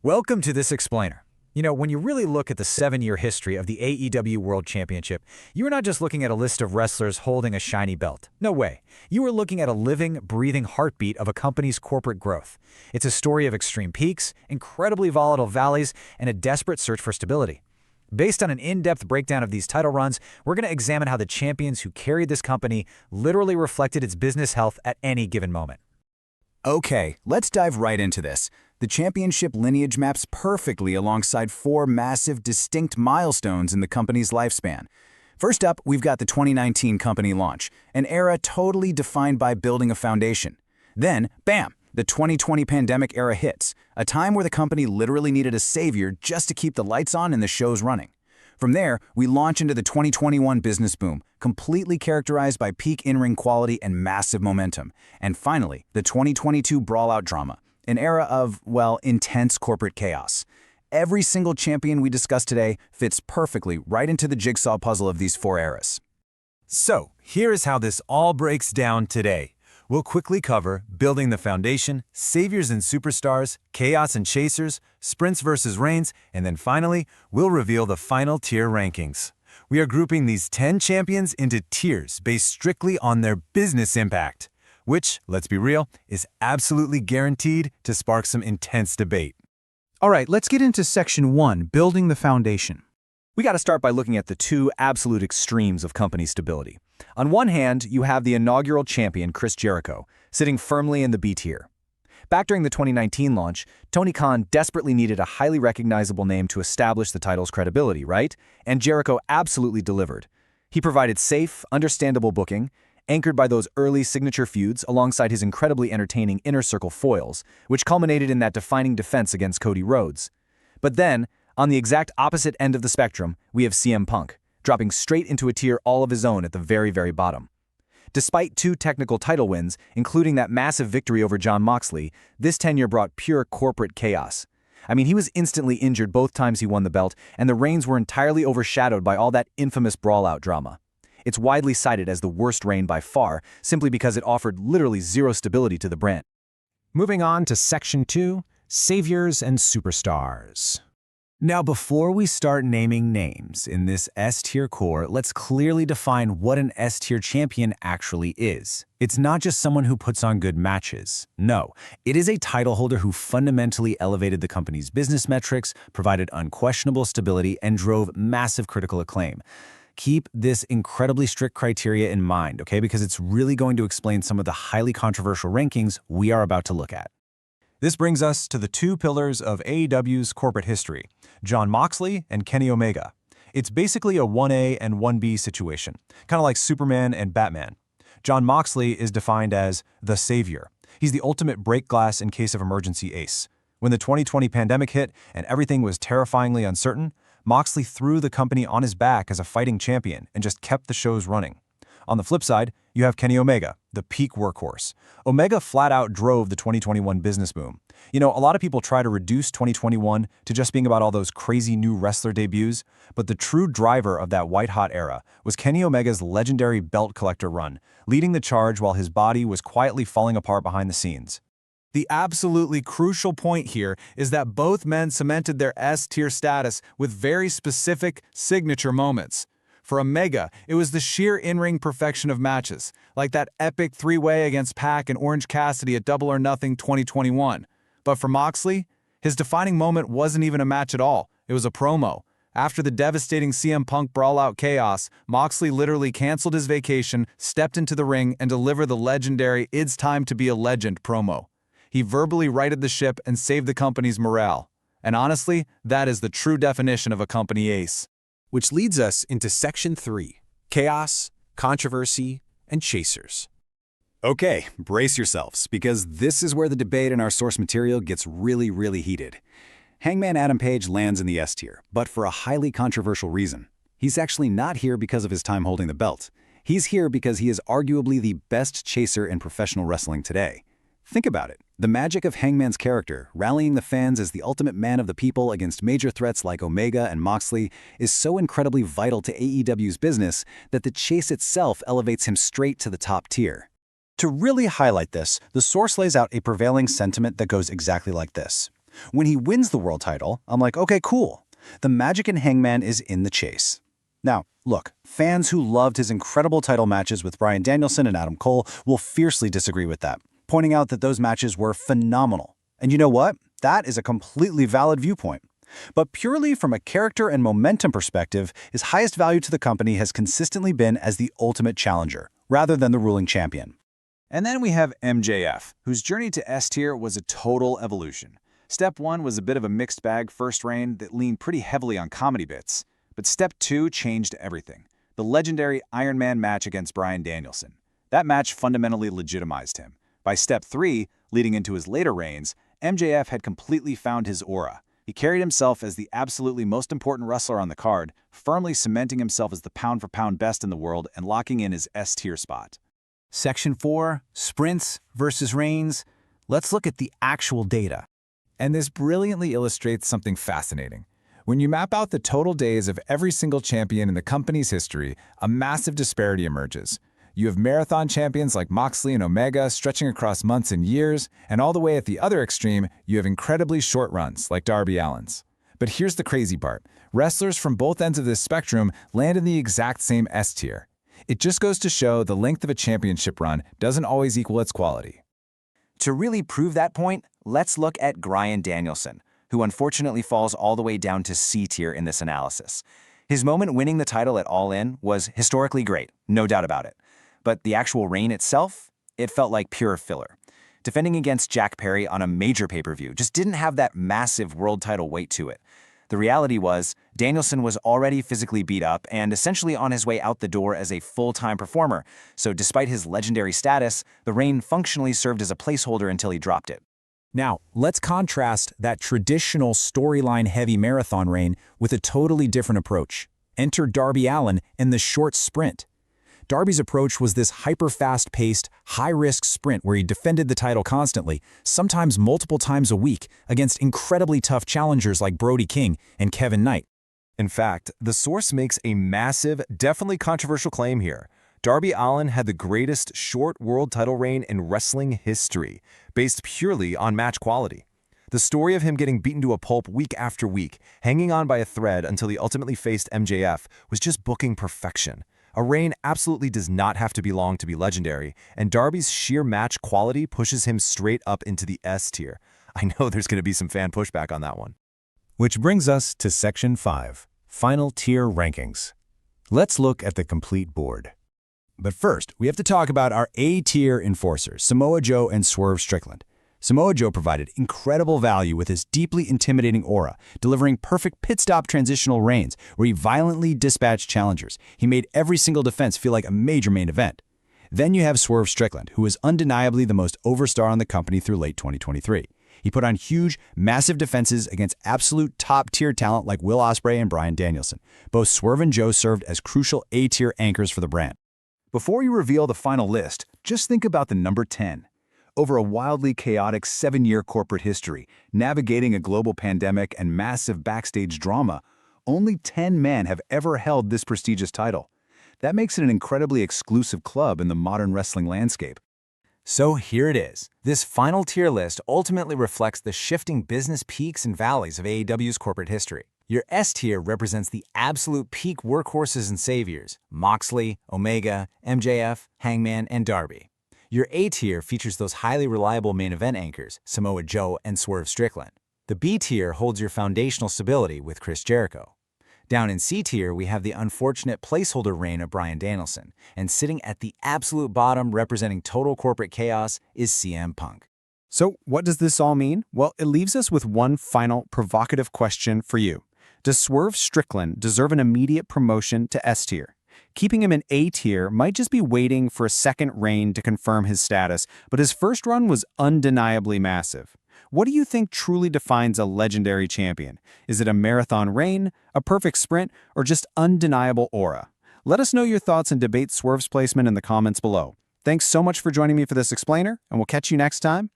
Welcome to this explainer. When you really look at the 7-year history of the AEW World Championship, you are not just looking at a list of wrestlers holding a shiny belt. No way. You are looking at a living, breathing heartbeat of a company's corporate growth. It's a story of extreme peaks, incredibly volatile valleys, and a desperate search for stability. Based on an in-depth breakdown of these title runs, we're going to examine how the champions who carried this company literally reflected its business health at any given moment. Okay, let's dive right into this. The championship lineage maps perfectly alongside 4 massive, distinct milestones in the company's lifespan. First up, we've got the 2019 company launch, an era totally defined by building a foundation. Then, bam, the 2020 pandemic era hits, a time where the company literally needed a savior just to keep the lights on and the shows running. From there, we launch into the 2021 business boom, completely characterized by peak in-ring quality and massive momentum. And finally, the 2022 brawlout drama, an era of, well, intense corporate chaos. Every single champion we discuss today fits perfectly right into the jigsaw puzzle of these 4 eras. So, here is how this all breaks down today. We'll quickly cover building the foundation, saviors and superstars, chaos and chasers, sprints versus reigns, and then finally, we'll reveal the final tier rankings. We are grouping these 10 champions into tiers based strictly on their business impact, which, let's be real, is absolutely guaranteed to spark some intense debate. All right, let's get into Section 1, Building the Foundation. We got to start by looking at the 2 absolute extremes of company stability. On one hand, you have the inaugural champion, Chris Jericho, sitting firmly in the B tier. Back during the 2019 launch, Tony Khan desperately needed a highly recognizable name to establish the title's credibility, right? And Jericho absolutely delivered. He provided safe, understandable booking, anchored by those early signature feuds alongside his incredibly entertaining inner circle foils, which culminated in that defining defense against Cody Rhodes. But then, on the exact opposite end of the spectrum, we have CM Punk, dropping straight into a tier all of his own at the very, very bottom. Despite 2 technical title wins, including that massive victory over Jon Moxley, this tenure brought pure corporate chaos. I mean, he was instantly injured both times he won the belt, and the reigns were entirely overshadowed by all that infamous brawlout drama. It's widely cited as the worst reign by far, simply because it offered literally zero stability to the brand. Moving on to Section 2, Saviors and Superstars. Now, before we start naming names in this S-tier core, let's clearly define what an S-tier champion actually is. It's not just someone who puts on good matches. No, it is a title holder who fundamentally elevated the company's business metrics, provided unquestionable stability, and drove massive critical acclaim. Keep this incredibly strict criteria in mind, okay? Because it's really going to explain some of the highly controversial rankings we are about to look at. This brings us to the 2 pillars of AEW's corporate history, Jon Moxley and Kenny Omega. It's basically a 1A and 1B situation, kind of like Superman and Batman. Jon Moxley is defined as the savior. He's the ultimate break glass in case of emergency ace. When the 2020 pandemic hit and everything was terrifyingly uncertain, Moxley threw the company on his back as a fighting champion and just kept the shows running. On the flip side, you have Kenny Omega, the peak workhorse. Omega flat out drove the 2021 business boom. A lot of people try to reduce 2021 to just being about all those crazy new wrestler debuts, but the true driver of that white-hot era was Kenny Omega's legendary belt collector run, leading the charge while his body was quietly falling apart behind the scenes. The absolutely crucial point here is that both men cemented their S-tier status with very specific signature moments. For Omega, it was the sheer in-ring perfection of matches, like that epic 3-way against Pac and Orange Cassidy at Double or Nothing 2021. But for Moxley, his defining moment wasn't even a match at all. It was a promo. After the devastating CM Punk brawlout chaos, Moxley literally canceled his vacation, stepped into the ring, and delivered the legendary "It's time to be a legend" promo. He verbally righted the ship and saved the company's morale. And honestly, that is the true definition of a company ace. Which leads us into Section 3, Chaos, Controversy, and Chasers. Okay, brace yourselves, because this is where the debate in our source material gets really, really heated. Hangman Adam Page lands in the S tier, but for a highly controversial reason. He's actually not here because of his time holding the belt. He's here because he is arguably the best chaser in professional wrestling today. Think about it. The magic of Hangman's character, rallying the fans as the ultimate man of the people against major threats like Omega and Moxley, is so incredibly vital to AEW's business that the chase itself elevates him straight to the top tier. To really highlight this, the source lays out a prevailing sentiment that goes exactly like this. When he wins the world title, I'm like, okay, cool. The magic in Hangman is in the chase. Now, look, fans who loved his incredible title matches with Bryan Danielson and Adam Cole will fiercely disagree with that, pointing out that those matches were phenomenal. And you know what? That is a completely valid viewpoint. But purely from a character and momentum perspective, his highest value to the company has consistently been as the ultimate challenger, rather than the ruling champion. And then we have MJF, whose journey to S tier was a total evolution. Step 1 was a bit of a mixed bag first reign that leaned pretty heavily on comedy bits. But Step 2 changed everything. The legendary Iron Man match against Bryan Danielson. That match fundamentally legitimized him. By Step 3, leading into his later reigns, MJF had completely found his aura. He carried himself as the absolutely most important wrestler on the card, firmly cementing himself as the pound-for-pound best in the world and locking in his S-tier spot. Section 4, Sprints versus Reigns. Let's look at the actual data. And this brilliantly illustrates something fascinating. When you map out the total days of every single champion in the company's history, a massive disparity emerges. You have marathon champions like Moxley and Omega stretching across months and years, and all the way at the other extreme, you have incredibly short runs like Darby Allin's. But here's the crazy part. Wrestlers from both ends of this spectrum land in the exact same S tier. It just goes to show the length of a championship run doesn't always equal its quality. To really prove that point, let's look at Bryan Danielson, who unfortunately falls all the way down to C tier in this analysis. His moment winning the title at All In was historically great, no doubt about it. But the actual reign itself, it felt like pure filler. Defending against Jack Perry on a major pay-per-view just didn't have that massive world title weight to it. The reality was, Danielson was already physically beat up and essentially on his way out the door as a full-time performer, so despite his legendary status, the reign functionally served as a placeholder until he dropped it. Now, let's contrast that traditional storyline-heavy marathon reign with a totally different approach. Enter Darby Allin and the short sprint. Darby's approach was this hyper-fast-paced, high-risk sprint where he defended the title constantly, sometimes multiple times a week, against incredibly tough challengers like Brody King and Kevin Knight. In fact, the source makes a massive, definitely controversial claim here. Darby Allin had the greatest short world title reign in wrestling history, based purely on match quality. The story of him getting beaten to a pulp week after week, hanging on by a thread until he ultimately faced MJF, was just booking perfection. A reign absolutely does not have to be long to be legendary, and Darby's sheer match quality pushes him straight up into the S tier. I know there's going to be some fan pushback on that one. Which brings us to Section 5, Final Tier Rankings. Let's look at the complete board. But first, we have to talk about our A-tier enforcers, Samoa Joe and Swerve Strickland. Samoa Joe provided incredible value with his deeply intimidating aura, delivering perfect pit-stop transitional reigns where he violently dispatched challengers. He made every single defense feel like a major main event. Then you have Swerve Strickland, who was undeniably the most over star on the company through late 2023. He put on huge, massive defenses against absolute top-tier talent like Will Ospreay and Bryan Danielson. Both Swerve and Joe served as crucial A-tier anchors for the brand. Before you reveal the final list, just think about the number 10. Over a wildly chaotic 7-year corporate history, navigating a global pandemic and massive backstage drama, only 10 men have ever held this prestigious title. That makes it an incredibly exclusive club in the modern wrestling landscape. So here it is. This final tier list ultimately reflects the shifting business peaks and valleys of AEW's corporate history. Your S tier represents the absolute peak workhorses and saviors: Moxley, Omega, MJF, Hangman, and Darby. Your A tier features those highly reliable main event anchors, Samoa Joe and Swerve Strickland. The B tier holds your foundational stability with Chris Jericho. Down in C tier, we have the unfortunate placeholder reign of Bryan Danielson, and sitting at the absolute bottom representing total corporate chaos is CM Punk. So what does this all mean? Well, it leaves us with one final provocative question for you. Does Swerve Strickland deserve an immediate promotion to S tier? Keeping him in A tier might just be waiting for a second reign to confirm his status, but his first run was undeniably massive. What do you think truly defines a legendary champion? Is it a marathon reign, a perfect sprint, or just undeniable aura? Let us know your thoughts and debate Swerve's placement in the comments below. Thanks so much for joining me for this explainer, and we'll catch you next time.